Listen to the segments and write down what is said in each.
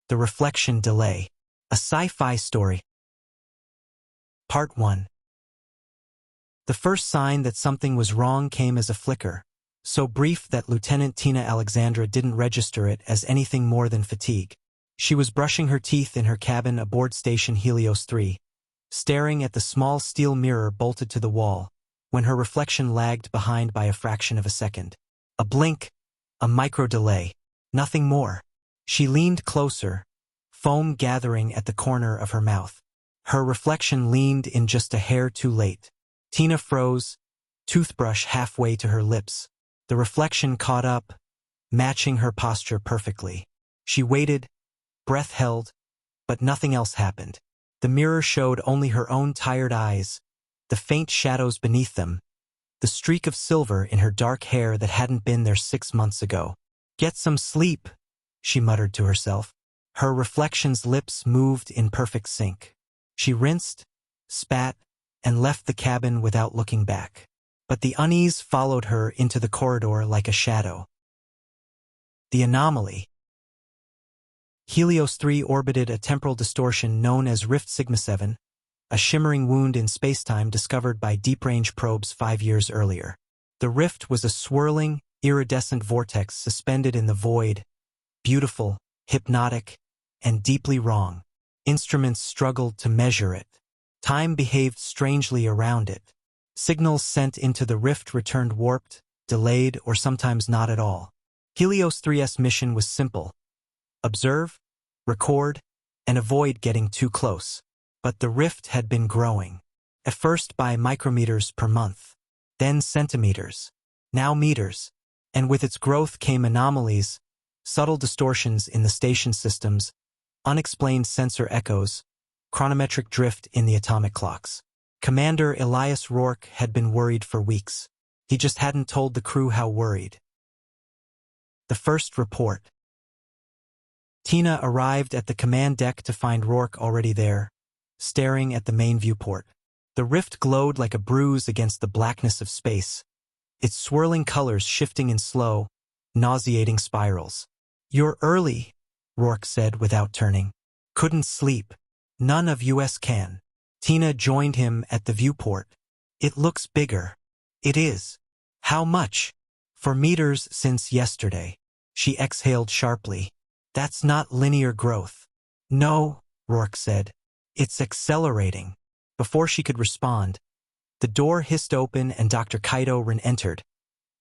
The Reflection Delay. A Sci-Fi Story. Part 1. The first sign that something was wrong came as a flicker, so brief that Lieutenant Tina Alexandra didn't register it as anything more than fatigue. She was brushing her teeth in her cabin aboard Station Helios 3, staring at the small steel mirror bolted to the wall, when her reflection lagged behind by a fraction of a second. A blink, a micro-delay, nothing more. She leaned closer, foam gathering at the corner of her mouth. Her reflection leaned in just a hair too late. Tina froze, toothbrush halfway to her lips. The reflection caught up, matching her posture perfectly. She waited, breath held, but nothing else happened. The mirror showed only her own tired eyes, the faint shadows beneath them, the streak of silver in her dark hair that hadn't been there 6 months ago. "Get some sleep," she muttered to herself. Her reflection's lips moved in perfect sync. She rinsed, spat, and left the cabin without looking back. But the unease followed her into the corridor like a shadow. The anomaly. Helios 3 orbited a temporal distortion known as Rift Sigma 7, a shimmering wound in spacetime discovered by deep-range probes 5 years earlier. The rift was a swirling, iridescent vortex suspended in the void, beautiful, hypnotic, and deeply wrong. Instruments struggled to measure it. Time behaved strangely around it. Signals sent into the rift returned warped, delayed, or sometimes not at all. Helios 3's mission was simple: observe, record, and avoid getting too close. But the rift had been growing. At first by micrometers per month, then centimeters, now meters. And with its growth came anomalies, subtle distortions in the station systems, unexplained sensor echoes, chronometric drift in the atomic clocks. Commander Elias Rourke had been worried for weeks. He just hadn't told the crew how worried. The first report. Tina arrived at the command deck to find Rourke already there, staring at the main viewport. The rift glowed like a bruise against the blackness of space, its swirling colors shifting in slow, nauseating spirals. "You're early," Rourke said without turning. "Couldn't sleep. None of us can." Tina joined him at the viewport. "It looks bigger." "It is." "How much?" "For meters since yesterday." She exhaled sharply. "That's not linear growth." "No," Rourke said. "It's accelerating." Before she could respond, the door hissed open and Dr. Kaito Rin entered,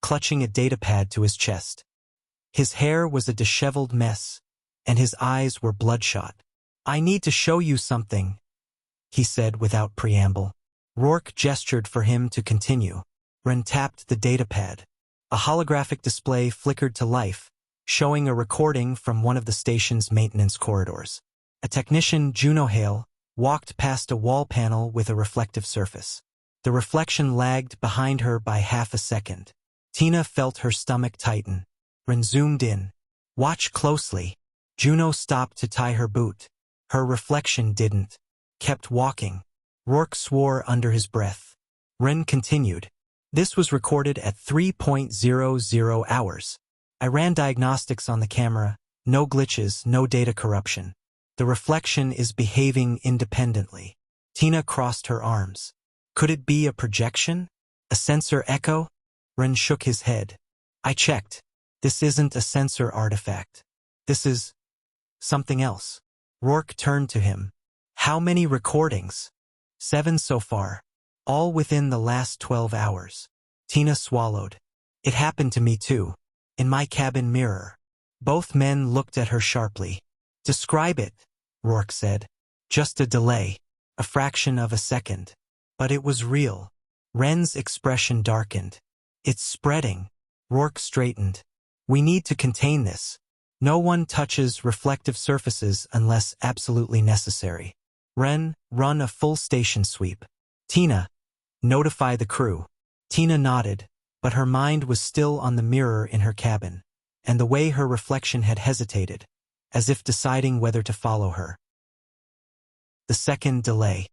clutching a datapad to his chest. His hair was a disheveled mess, and his eyes were bloodshot. "I need to show you something," he said without preamble. Rourke gestured for him to continue. Rin tapped the datapad. A holographic display flickered to life, showing a recording from one of the station's maintenance corridors. A technician, Juno Hale, walked past a wall panel with a reflective surface. The reflection lagged behind her by half a second. Tina felt her stomach tighten. Rin zoomed in. "Watch closely." Juno stopped to tie her boot. Her reflection didn't. Kept walking. Rourke swore under his breath. Rin continued. "This was recorded at 3.00 hours. I ran diagnostics on the camera. No glitches, no data corruption. The reflection is behaving independently." Tina crossed her arms. "Could it be a projection? A sensor echo?" Rin shook his head. "I checked. This isn't a sensor artifact. This is something else." Rourke turned to him. "How many recordings?" 7 so far. All within the last 12 hours. Tina swallowed. "It happened to me too. In my cabin mirror." Both men looked at her sharply. "Describe it," Rourke said. "Just a delay. A fraction of a second." But it was real. Ren's expression darkened. "It's spreading." Rourke straightened. "We need to contain this. No one touches reflective surfaces unless absolutely necessary. Ren, run a full station sweep. Tina, notify the crew." Tina nodded, but her mind was still on the mirror in her cabin, and the way her reflection had hesitated, as if deciding whether to follow her. The second delay.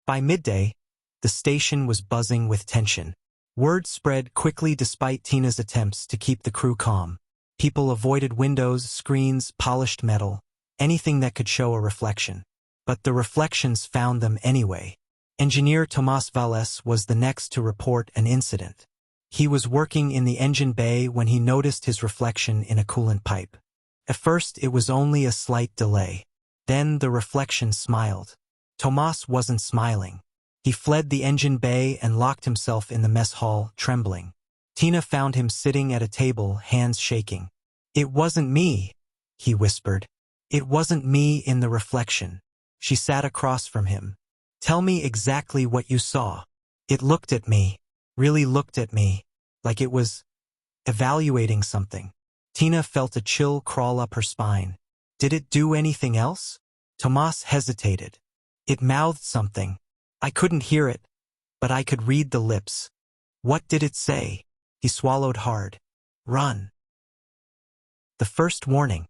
By midday, the station was buzzing with tension. Word spread quickly despite Tina's attempts to keep the crew calm. People avoided windows, screens, polished metal, anything that could show a reflection. But the reflections found them anyway. Engineer Tomás Valles was the next to report an incident. He was working in the engine bay when he noticed his reflection in a coolant pipe. At first, it was only a slight delay. Then the reflection smiled. Tomás wasn't smiling. He fled the engine bay and locked himself in the mess hall, trembling. Tina found him sitting at a table, hands shaking. "It wasn't me," he whispered. "It wasn't me in the reflection." She sat across from him. "Tell me exactly what you saw." It looked at me, really looked at me, like it was evaluating something. Tina felt a chill crawl up her spine. Did it do anything else? Tomás hesitated. It mouthed something. I couldn't hear it, but I could read the lips. What did it say? He swallowed hard. Run. The first warning.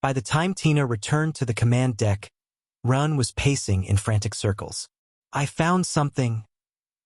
By the time Tina returned to the command deck, Run was pacing in frantic circles. I found something,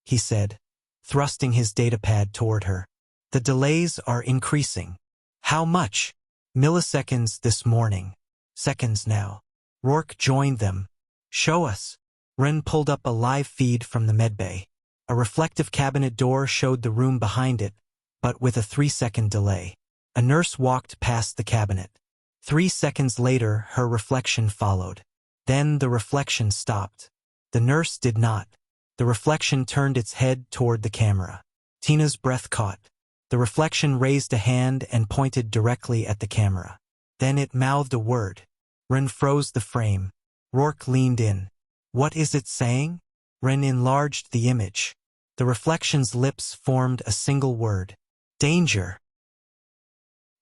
he said, thrusting his datapad toward her. The delays are increasing. How much? Milliseconds this morning. Seconds now. Rourke joined them. Show us. Wren pulled up a live feed from the medbay. A reflective cabinet door showed the room behind it, but with a 3-second delay. A nurse walked past the cabinet. 3 seconds later, her reflection followed. Then the reflection stopped. The nurse did not. The reflection turned its head toward the camera. Tina's breath caught. The reflection raised a hand and pointed directly at the camera. Then it mouthed a word. Wren froze the frame. Rourke leaned in. What is it saying? Wren enlarged the image. The reflection's lips formed a single word. Danger.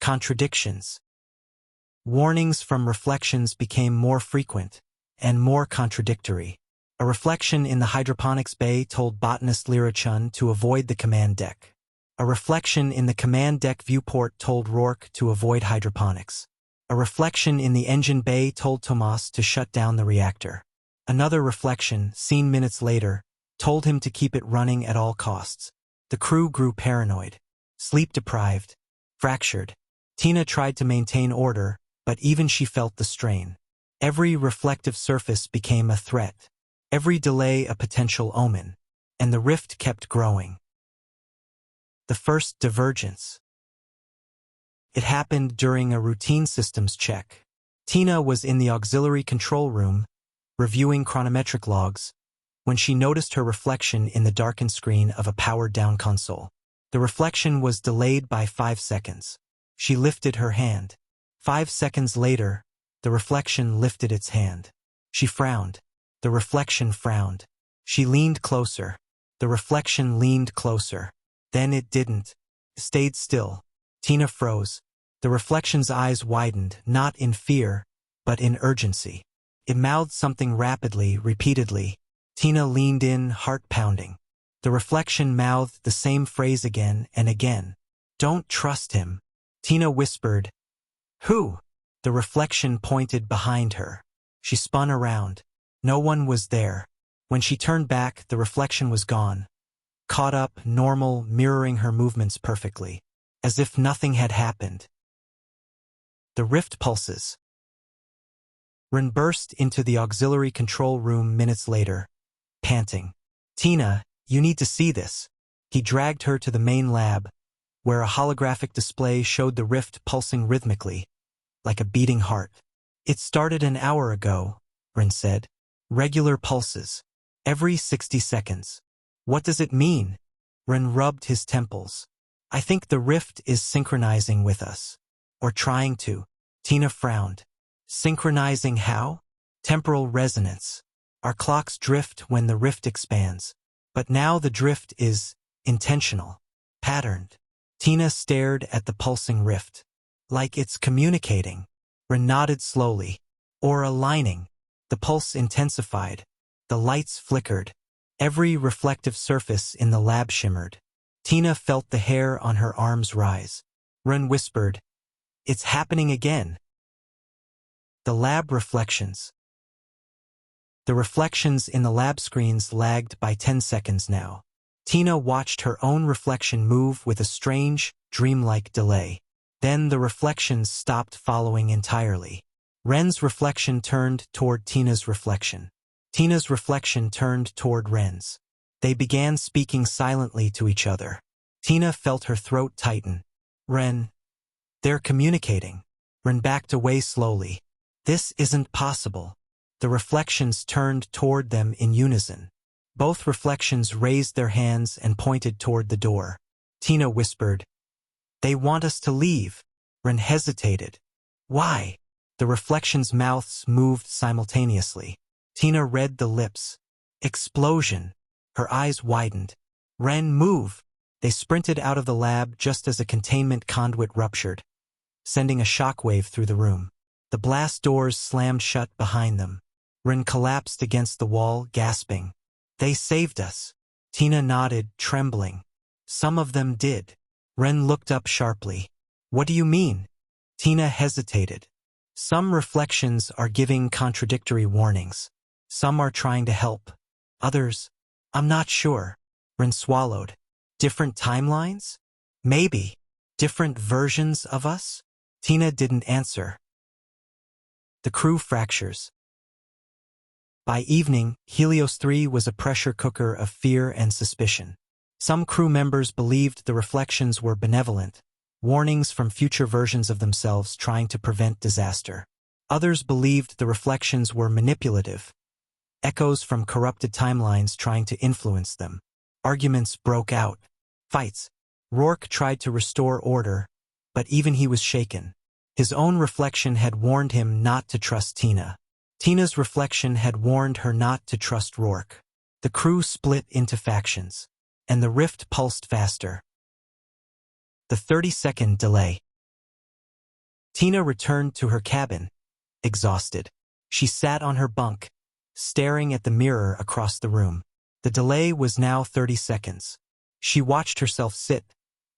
Contradictions. Warnings from reflections became more frequent and more contradictory. A reflection in the hydroponics bay told botanist Lyra Chun to avoid the command deck. A reflection in the command deck viewport told Rourke to avoid hydroponics. A reflection in the engine bay told Tomás to shut down the reactor. Another reflection, seen minutes later, told him to keep it running at all costs. The crew grew paranoid, sleep-deprived, fractured. Tina tried to maintain order, but even she felt the strain. Every reflective surface became a threat. Every delay a potential omen. And the rift kept growing. The first divergence. It happened during a routine systems check. Tina was in the auxiliary control room, reviewing chronometric logs, when she noticed her reflection in the darkened screen of a powered-down console. The reflection was delayed by 5 seconds. She lifted her hand. 5 seconds later, the reflection lifted its hand. She frowned. The reflection frowned. She leaned closer. The reflection leaned closer. Then it didn't. It stayed still. Tina froze. The reflection's eyes widened, not in fear, but in urgency. It mouthed something rapidly, repeatedly. Tina leaned in, heart pounding. The reflection mouthed the same phrase again and again. Don't trust him. Tina whispered. Who? The reflection pointed behind her. She spun around. No one was there. When she turned back, the reflection was gone. Caught up, normal, mirroring her movements perfectly. As if nothing had happened. The rift pulses. Wren burst into the auxiliary control room minutes later, panting. Tina, you need to see this. He dragged her to the main lab, where a holographic display showed the rift pulsing rhythmically, like a beating heart. It started an hour ago, Wren said. Regular pulses. Every 60 seconds. What does it mean? Wren rubbed his temples. I think the rift is synchronizing with us. Or trying to. Tina frowned. Synchronizing how? Temporal resonance. Our clocks drift when the rift expands. But now the drift is intentional. Patterned. Tina stared at the pulsing rift. Like it's communicating. Wren nodded slowly. Or aligning. The pulse intensified. The lights flickered. Every reflective surface in the lab shimmered. Tina felt the hair on her arms rise. Wren whispered, It's happening again. The lab reflections. The reflections in the lab screens lagged by 10 seconds now. Tina watched her own reflection move with a strange, dreamlike delay. Then the reflections stopped following entirely. Ren's reflection turned toward Tina's reflection. Tina's reflection turned toward Ren's. They began speaking silently to each other. Tina felt her throat tighten. Ren. They're communicating. Ren backed away slowly. This isn't possible. The reflections turned toward them in unison. Both reflections raised their hands and pointed toward the door. Tina whispered, "They want us to leave." Ren hesitated. "Why?" The reflections' mouths moved simultaneously. Tina read the lips. Explosion. Her eyes widened. "Ren, move!" They sprinted out of the lab just as a containment conduit ruptured, sending a shockwave through the room. The blast doors slammed shut behind them. Ren collapsed against the wall, gasping. "They saved us." Tina nodded, trembling. "Some of them did." Ren looked up sharply. "What do you mean?" Tina hesitated. "Some reflections are giving contradictory warnings. Some are trying to help. Others, I'm not sure." Ren swallowed. "Different timelines? Maybe. Different versions of us?" Tina didn't answer. The crew fractures. By evening, Helios 3 was a pressure cooker of fear and suspicion. Some crew members believed the reflections were benevolent, warnings from future versions of themselves trying to prevent disaster. Others believed the reflections were manipulative, echoes from corrupted timelines trying to influence them. Arguments broke out. Fights. Rourke tried to restore order, but even he was shaken. His own reflection had warned him not to trust Tina. Tina's reflection had warned her not to trust Rourke. The crew split into factions, and the rift pulsed faster. The 30-second delay. Tina returned to her cabin, exhausted. She sat on her bunk, staring at the mirror across the room. The delay was now 30 seconds. She watched herself sit,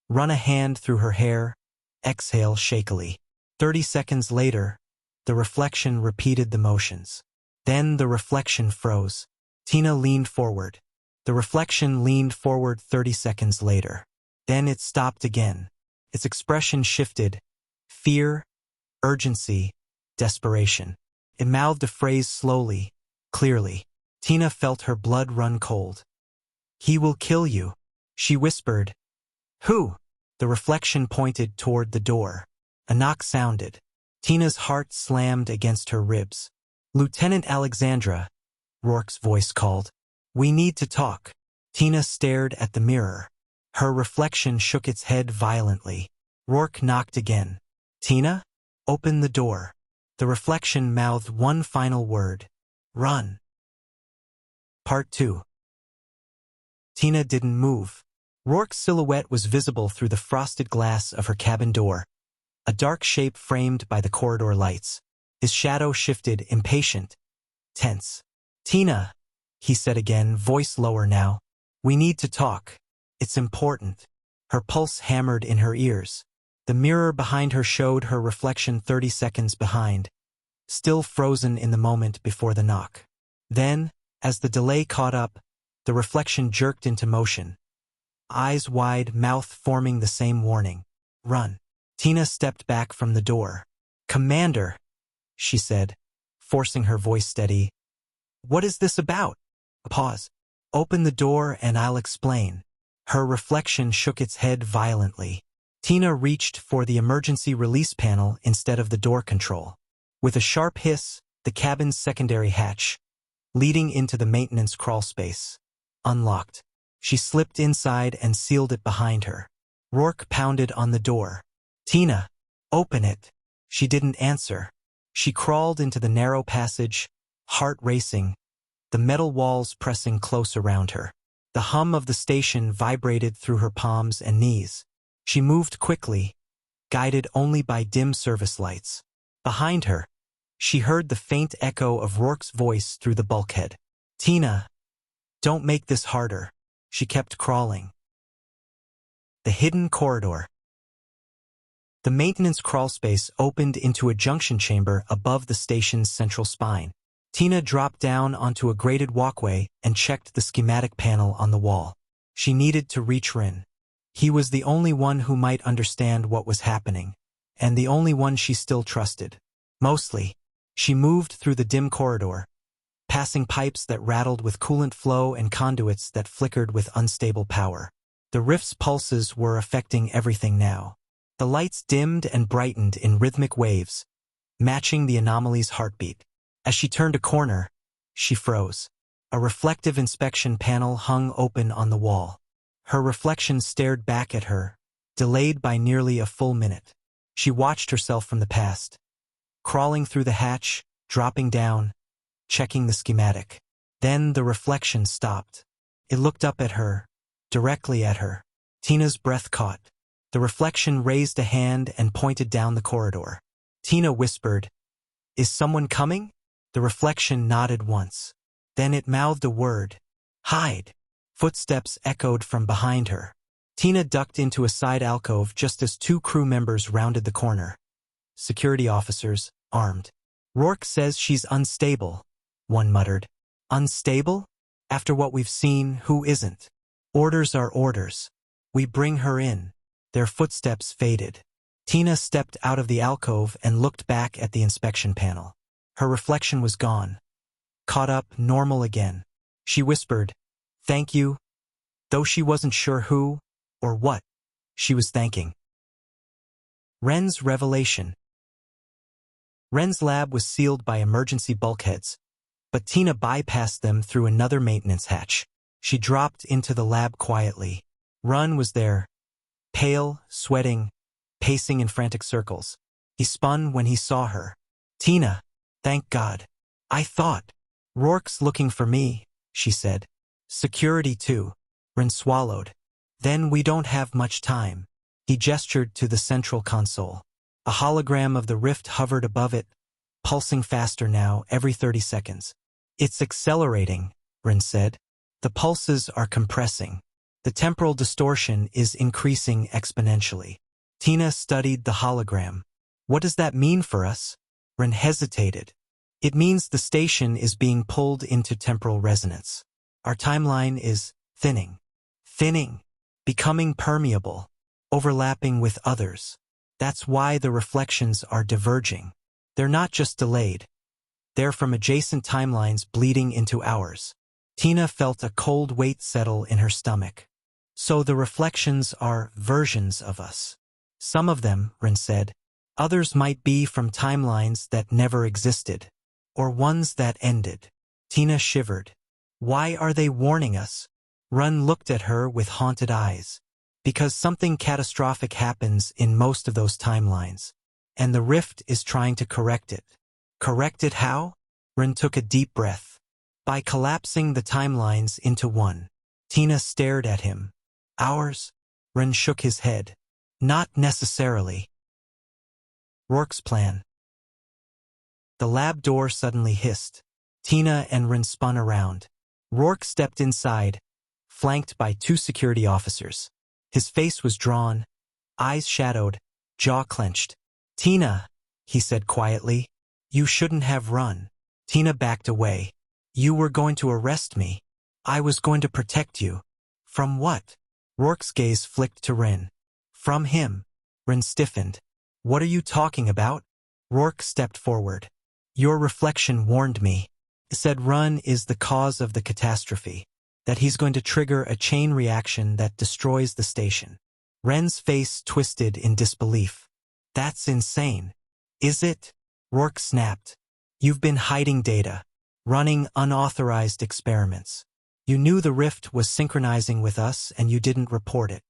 run a hand through her hair, exhale shakily. 30 seconds later, the reflection repeated the motions. Then the reflection froze. Tina leaned forward. The reflection leaned forward 30 seconds later. Then it stopped again. Its expression shifted. Fear, urgency, desperation. It mouthed a phrase slowly, clearly. Tina felt her blood run cold. "He will kill you," she whispered. "Who?" The reflection pointed toward the door. A knock sounded. Tina's heart slammed against her ribs. "Lieutenant Alexandra," Rourke's voice called. "We need to talk." Tina stared at the mirror. Her reflection shook its head violently. Rourke knocked again. "Tina? Open the door." The reflection mouthed one final word. "Run." Part 2. Tina didn't move. Rourke's silhouette was visible through the frosted glass of her cabin door, a dark shape framed by the corridor lights. His shadow shifted, impatient, tense. "Tina," he said again, voice lower now. "We need to talk. It's important." Her pulse hammered in her ears. The mirror behind her showed her reflection 30 seconds behind, still frozen in the moment before the knock. Then, as the delay caught up, the reflection jerked into motion. Eyes wide, mouth forming the same warning. "Run." Tina stepped back from the door. "Commander," she said, forcing her voice steady. "What is this about?" A pause. "Open the door and I'll explain." Her reflection shook its head violently. Tina reached for the emergency release panel instead of the door control. With a sharp hiss, the cabin's secondary hatch, leading into the maintenance crawlspace, unlocked. She slipped inside and sealed it behind her. Rourke pounded on the door. "Tina, open it." She didn't answer. She crawled into the narrow passage, heart racing, the metal walls pressing close around her. The hum of the station vibrated through her palms and knees. She moved quickly, guided only by dim service lights. Behind her, she heard the faint echo of Rourke's voice through the bulkhead. "Tina, don't make this harder." She kept crawling. The hidden corridor. The maintenance crawlspace opened into a junction chamber above the station's central spine. Tina dropped down onto a graded walkway and checked the schematic panel on the wall. She needed to reach Rin. He was the only one who might understand what was happening. and the only one she still trusted. Mostly. She moved through the dim corridor, passing pipes that rattled with coolant flow and conduits that flickered with unstable power. The rift's pulses were affecting everything now. The lights dimmed and brightened in rhythmic waves, matching the anomaly's heartbeat. As she turned a corner, she froze. A reflective inspection panel hung open on the wall. Her reflection stared back at her, delayed by nearly a full minute. She watched herself from the past, crawling through the hatch, dropping down, checking the schematic. Then the reflection stopped. It looked up at her, directly at her. Tina's breath caught. The reflection raised a hand and pointed down the corridor. Tina whispered, "Is someone coming?" The reflection nodded once. Then it mouthed a word. "Hide." Footsteps echoed from behind her. Tina ducked into a side alcove just as two crew members rounded the corner. Security officers, armed. "Rourke says she's unstable," one muttered. "Unstable? After what we've seen, who isn't? Orders are orders. We bring her in." Their footsteps faded. Tina stepped out of the alcove and looked back at the inspection panel. Her reflection was gone, caught up normal again. She whispered, "Thank you," though she wasn't sure who or what she was thanking. Ren's revelation. Ren's lab was sealed by emergency bulkheads, but Tina bypassed them through another maintenance hatch. She dropped into the lab quietly. Ren was there, pale, sweating, pacing in frantic circles. He spun when he saw her. "Tina, thank God. I thought." "Rourke's looking for me," she said. "Security too." Ren swallowed. "Then we don't have much time." He gestured to the central console. A hologram of the rift hovered above it, pulsing faster now every 30 seconds. "It's accelerating," Ren said. "The pulses are compressing. The temporal distortion is increasing exponentially." Tina studied the hologram. "What does that mean for us?" Ren hesitated. "It means the station is being pulled into temporal resonance. Our timeline is thinning, becoming permeable, overlapping with others. That's why the reflections are diverging. They're not just delayed. They're from adjacent timelines bleeding into ours." Tina felt a cold weight settle in her stomach. "So the reflections are versions of us." "Some of them," Ren said. "Others might be from timelines that never existed, or ones that ended." Tina shivered. "Why are they warning us?" Ren looked at her with haunted eyes. "Because something catastrophic happens in most of those timelines, and the rift is trying to correct it." "Correct it how?" Ren took a deep breath. "By collapsing the timelines into one." Tina stared at him. "Ours?" Ren shook his head. "Not necessarily." "Rourke's plan." The lab door suddenly hissed. Tina and Ren spun around. Rourke stepped inside, flanked by two security officers. His face was drawn, eyes shadowed, jaw clenched. "Tina," he said quietly, "you shouldn't have run." Tina backed away. "You were going to arrest me. I was going to protect you." "From what?" Rourke's gaze flicked to Ren. "From him." Ren stiffened. "What are you talking about?" Rourke stepped forward. "Your reflection warned me. It said Ren is the cause of the catastrophe, that he's going to trigger a chain reaction that destroys the station." Ren's face twisted in disbelief. "That's insane." "Is it?" Rourke snapped. "You've been hiding data, running unauthorized experiments. You knew the rift was synchronizing with us and you didn't report it."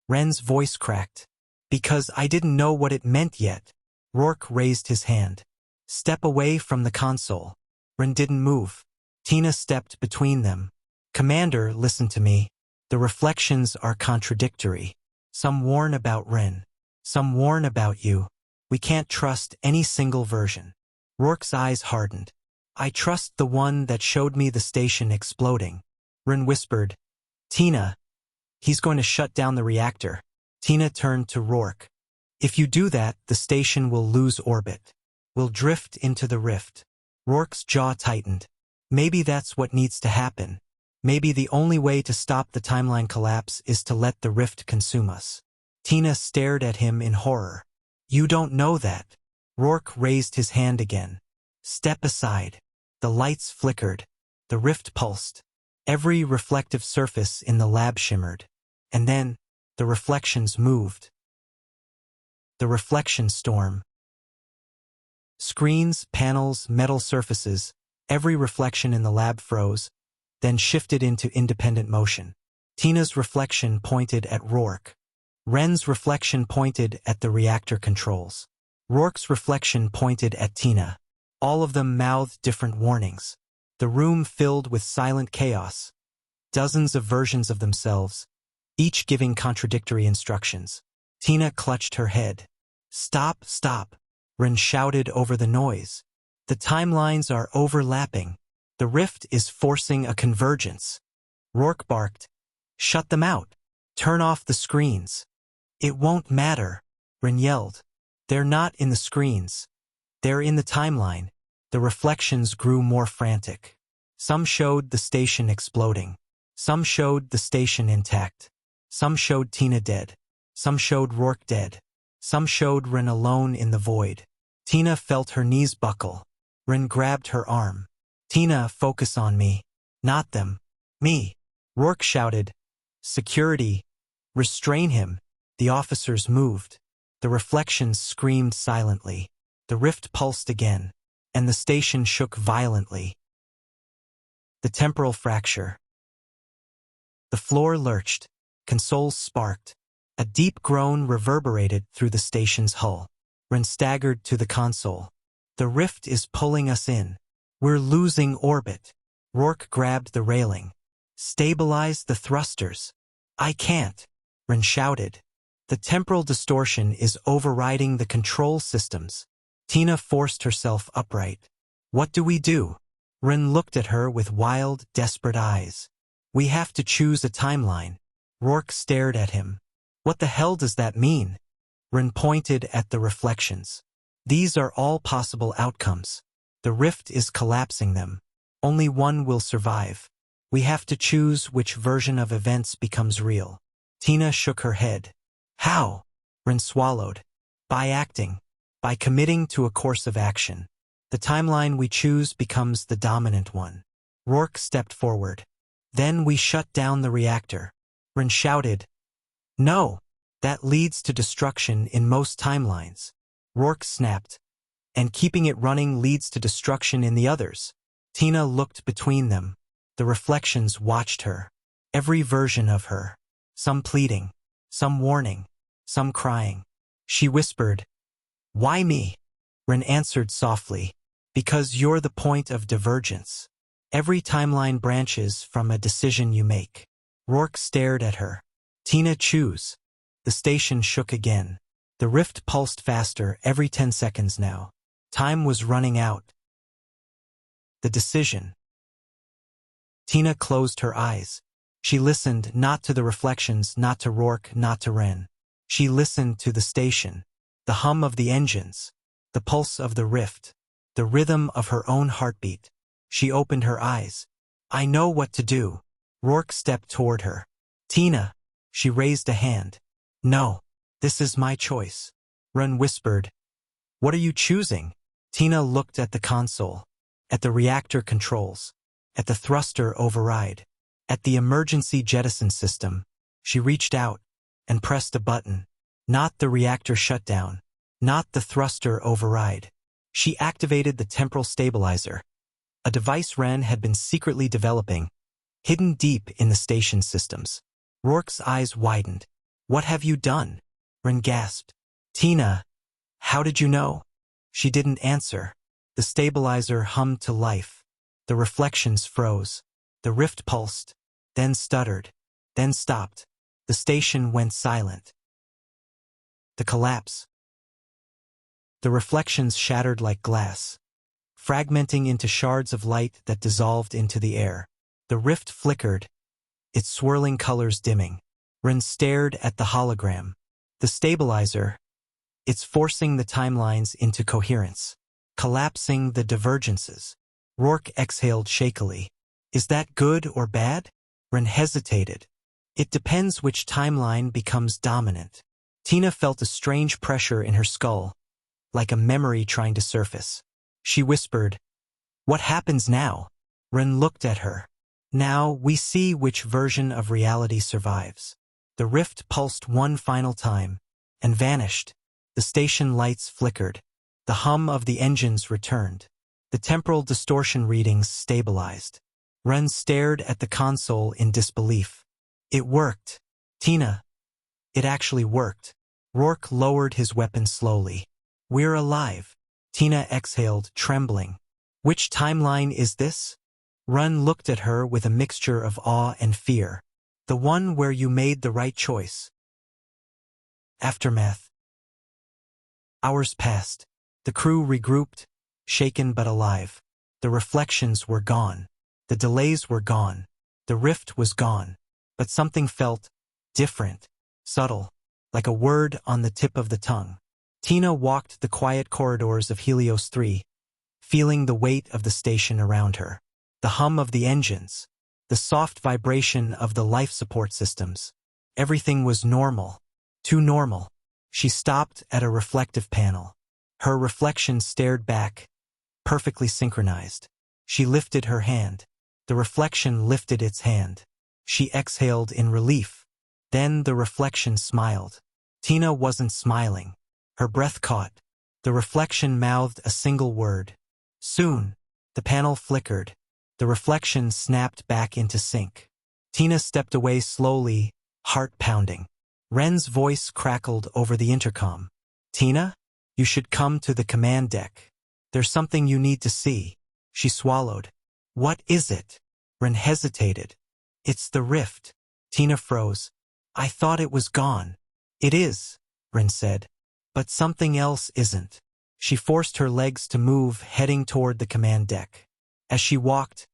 Ren's voice cracked. "Because I didn't know what it meant yet." Rourke raised his hand. "Step away from the console." Ren didn't move. Tina stepped between them. "Commander, listen to me. The reflections are contradictory. Some warn about Ren. Some warn about you. We can't trust any single version." Rourke's eyes hardened. "I trust the one that showed me the station exploding." Ren whispered, "Tina, he's going to shut down the reactor." Tina turned to Rourke. "If you do that, the station will lose orbit. We'll drift into the rift." Rourke's jaw tightened. Maybe that's what needs to happen. Maybe the only way to stop the timeline collapse is to let the rift consume us. Tina stared at him in horror. You don't know that. Rourke raised his hand again. Step aside. The lights flickered. The rift pulsed. Every reflective surface in the lab shimmered. And then, the reflections moved. The reflection storm. Screens, panels, metal surfaces, every reflection in the lab froze, then shifted into independent motion. Tina's reflection pointed at Rourke. Ren's reflection pointed at the reactor controls. Rourke's reflection pointed at Tina. All of them mouthed different warnings. The room filled with silent chaos. Dozens of versions of themselves, each giving contradictory instructions. Tina clutched her head. Stop, stop. Ren shouted over the noise. The timelines are overlapping. The rift is forcing a convergence. Rourke barked. Shut them out. Turn off the screens. It won't matter, Ren yelled. They're not in the screens. They're in the timeline. The reflections grew more frantic. Some showed the station exploding. Some showed the station intact. Some showed Tina dead. Some showed Rourke dead. Some showed Ren alone in the void. Tina felt her knees buckle. Ren grabbed her arm. Tina, focus on me. Not them. Me. Rourke shouted. Security. Restrain him. The officers moved. The reflections screamed silently. The rift pulsed again, and the station shook violently. The temporal fracture. The floor lurched. Consoles sparked. A deep groan reverberated through the station's hull. Ren staggered to the console. The rift is pulling us in. We're losing orbit. Rourke grabbed the railing. Stabilize the thrusters. I can't. Ren shouted. The temporal distortion is overriding the control systems. Tina forced herself upright. What do we do? Ren looked at her with wild, desperate eyes. We have to choose a timeline. Rourke stared at him. What the hell does that mean? Ren pointed at the reflections. These are all possible outcomes. The rift is collapsing them. Only one will survive. We have to choose which version of events becomes real. Tina shook her head. How? Ren swallowed. By acting. By committing to a course of action. The timeline we choose becomes the dominant one. Rourke stepped forward. Then we shut down the reactor. Ren shouted. No. That leads to destruction in most timelines. Rourke snapped. And keeping it running leads to destruction in the others. Tina looked between them. The reflections watched her. Every version of her. Some pleading. Some warning. Some crying. She whispered. Why me? Ren answered softly. Because you're the point of divergence. Every timeline branches from a decision you make. Rourke stared at her. Tina, choose. The station shook again. The rift pulsed faster every 10 seconds now. Time was running out. The decision. Tina closed her eyes. She listened not to the reflections, not to Rourke, not to Ren. She listened to the station. The hum of the engines. The pulse of the rift. The rhythm of her own heartbeat. She opened her eyes. I know what to do. Rourke stepped toward her. Tina. She raised a hand. No. This is my choice. Ren whispered. What are you choosing? Tina looked at the console. At the reactor controls. At the thruster override. At the emergency jettison system. She reached out and pressed a button. Not the reactor shutdown. Not the thruster override. She activated the temporal stabilizer. A device Ren had been secretly developing, hidden deep in the station systems. Rourke's eyes widened. What have you done? Ren gasped. Tina, how did you know? She didn't answer. The stabilizer hummed to life. The reflections froze. The rift pulsed, then stuttered, then stopped. The station went silent. The collapse. The reflections shattered like glass, fragmenting into shards of light that dissolved into the air. The rift flickered, its swirling colors dimming. Ren stared at the hologram. The stabilizer. It's forcing the timelines into coherence, collapsing the divergences. Rourke exhaled shakily. Is that good or bad? Ren hesitated. It depends which timeline becomes dominant. Tina felt a strange pressure in her skull, like a memory trying to surface. She whispered, "What happens now?" Ren looked at her. "Now we see which version of reality survives." The rift pulsed one final time and vanished. The station lights flickered. The hum of the engines returned. The temporal distortion readings stabilized. Ren stared at the console in disbelief. It worked. Tina, it actually worked. Rourke lowered his weapon slowly. "We're alive." Tina exhaled, trembling. "Which timeline is this?" Ren looked at her with a mixture of awe and fear. "The one where you made the right choice." Aftermath. Hours passed. The crew regrouped, shaken but alive. The reflections were gone. The delays were gone. The rift was gone. But something felt different, subtle, like a word on the tip of the tongue. Tina walked the quiet corridors of Helios 3, feeling the weight of the station around her. The hum of the engines, the soft vibration of the life support systems. Everything was normal. Too normal. She stopped at a reflective panel. Her reflection stared back, perfectly synchronized. She lifted her hand. The reflection lifted its hand. She exhaled in relief. Then the reflection smiled. Tina wasn't smiling. Her breath caught. The reflection mouthed a single word. Soon. The panel flickered. The reflection snapped back into sync. Tina stepped away slowly, heart pounding. Ren's voice crackled over the intercom. "Tina, you should come to the command deck. There's something you need to see." She swallowed. "What is it?" Ren hesitated. "It's the rift." Tina froze. "I thought it was gone." "It is," Ren said. "But something else isn't." She forced her legs to move, heading toward the command deck. As she walked,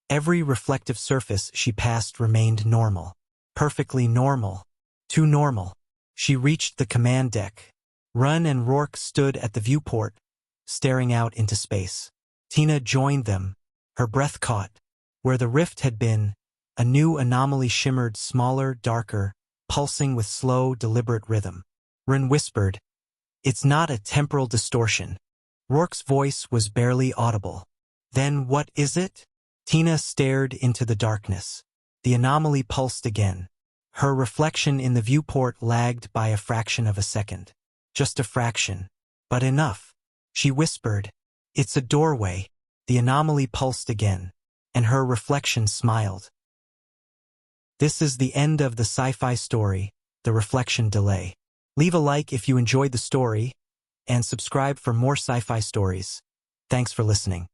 every reflective surface she passed remained normal. Perfectly normal. Too normal. She reached the command deck. Ren and Rourke stood at the viewport, staring out into space. Tina joined them. Her breath caught. Where the rift had been, a new anomaly shimmered, smaller, darker, pulsing with slow, deliberate rhythm. Ren whispered, "It's not a temporal distortion." Rourke's voice was barely audible. "Then what is it?" Tina stared into the darkness. The anomaly pulsed again. Her reflection in the viewport lagged by a fraction of a second. Just a fraction. But enough. She whispered, "It's a doorway." The anomaly pulsed again, and her reflection smiled. This is the end of the sci-fi story, The Reflection Delay. Leave a like if you enjoyed the story, and subscribe for more sci-fi stories. Thanks for listening.